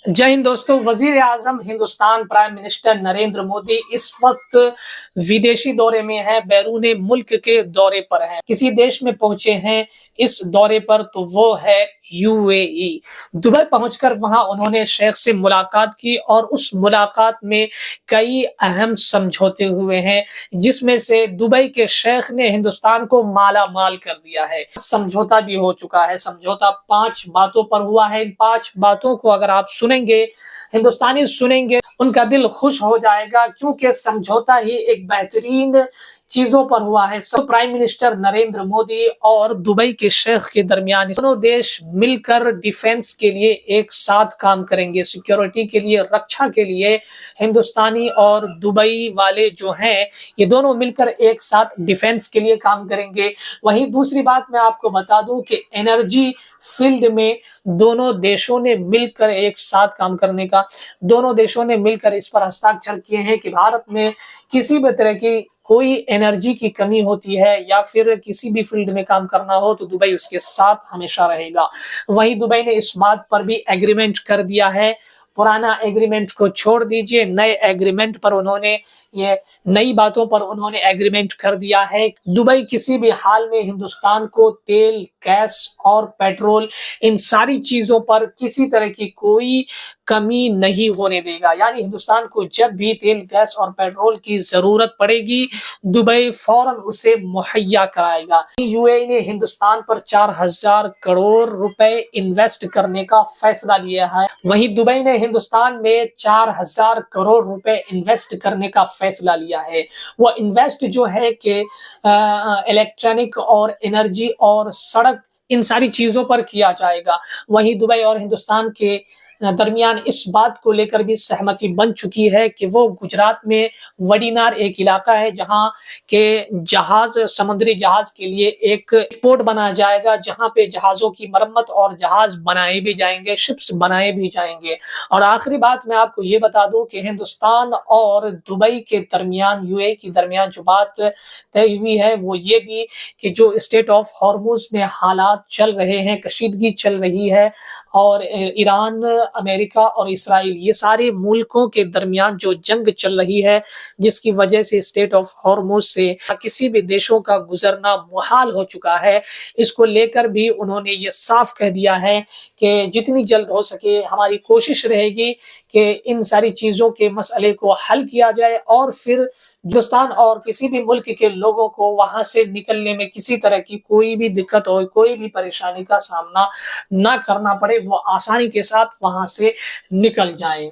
जय हिंद दोस्तों। वजीर आजम हिंदुस्तान प्राइम मिनिस्टर नरेंद्र मोदी इस वक्त विदेशी दौरे में है, बैरून मुल्क के दौरे पर है, किसी देश में पहुंचे हैं इस दौरे पर, तो वो है यूएई। दुबई पहुंचकर वहां उन्होंने शेख से मुलाकात की और उस मुलाकात में कई अहम समझौते हुए हैं, जिसमें से दुबई के शेख ने हिंदुस्तान को माला माल कर दिया है। समझौता भी हो चुका है। समझौता 5 बातों पर हुआ है। इन 5 बातों को अगर आप सुनेंगे, हिंदुस्तानी सुनेंगे, उनका दिल खुश हो जाएगा, क्योंकि समझौता ही एक बेहतरीन चीजों पर हुआ है। सब प्राइम मिनिस्टर नरेंद्र मोदी और दुबई के शेख के दरमियान दोनों देश मिलकर डिफेंस के लिए एक साथ काम करेंगे, सिक्योरिटी के लिए, रक्षा के लिए। हिंदुस्तानी और दुबई वाले जो हैं, ये दोनों मिलकर एक साथ डिफेंस के लिए काम करेंगे। वहीं दूसरी बात मैं आपको बता दूं कि एनर्जी फील्ड में दोनों देशों ने मिलकर एक साथ काम करने का, दोनों देशों ने मिलकर इस पर हस्ताक्षर किए हैं कि भारत में किसी भी तरह की कोई एनर्जी की कमी होती है या फिर किसी भी फील्ड में काम करना हो तो दुबई उसके साथ हमेशा रहेगा। वहीं दुबई ने इस बात पर भी एग्रीमेंट कर दिया है। पुराना एग्रीमेंट को छोड़ दीजिए, नए एग्रीमेंट पर उन्होंने, ये नई बातों पर उन्होंने एग्रीमेंट कर दिया है। दुबई किसी भी हाल में हिंदुस्तान को तेल, गैस और पेट्रोल, इन सारी चीजों पर किसी तरह की कोई कमी नहीं होने देगा। यानी हिंदुस्तान को जब भी तेल, गैस और पेट्रोल की जरूरत पड़ेगी, दुबई फौरन उसे मुहैया कराएगा। यूएई ने हिंदुस्तान पर 4000 करोड़ रुपए इन्वेस्ट करने का फैसला लिया है। वहीं दुबई ने हिंदुस्तान में 4000 करोड़ रुपए इन्वेस्ट करने का फैसला लिया है। वो इन्वेस्ट जो है कि इलेक्ट्रॉनिक और एनर्जी और सड़क, इन सारी चीजों पर किया जाएगा। वहीं दुबई और हिंदुस्तान के दरमियान इस बात को लेकर भी सहमति बन चुकी है कि वो गुजरात में वडीनार एक इलाका है जहां के जहाज, समुद्री जहाज के लिए एक पोर्ट बनाया जाएगा, जहां पे जहाजों की मरम्मत और जहाज बनाए भी जाएंगे, शिप्स बनाए भी जाएंगे। और आखिरी बात मैं आपको ये बता दूं कि हिंदुस्तान और दुबई के दरमियान, यूएई के दरमियान जो बात तय हुई है वो ये भी कि जो स्टेट ऑफ हॉर्मुज में हालात चल रहे हैं, कशीदगी चल रही है, और ईरान, अमेरिका और इसराइल, ये सारे मुल्कों के दरमियान जो जंग चल रही है, जिसकी वजह से स्टेट ऑफ हॉर्मुज से किसी भी देशों का गुजरना मुहाल हो चुका है, इसको लेकर भी उन्होंने ये साफ कह दिया है कि जितनी जल्द हो सके हमारी कोशिश रहेगी कि इन सारी चीज़ों के मसले को हल किया जाए और फिर हिंदुस्तान और किसी भी मुल्क के लोगों को वहां से निकलने में किसी तरह की कोई भी दिक्कत हो, कोई भी परेशानी का सामना ना करना पड़े, वो आसानी के साथ वहां से निकल जाएं।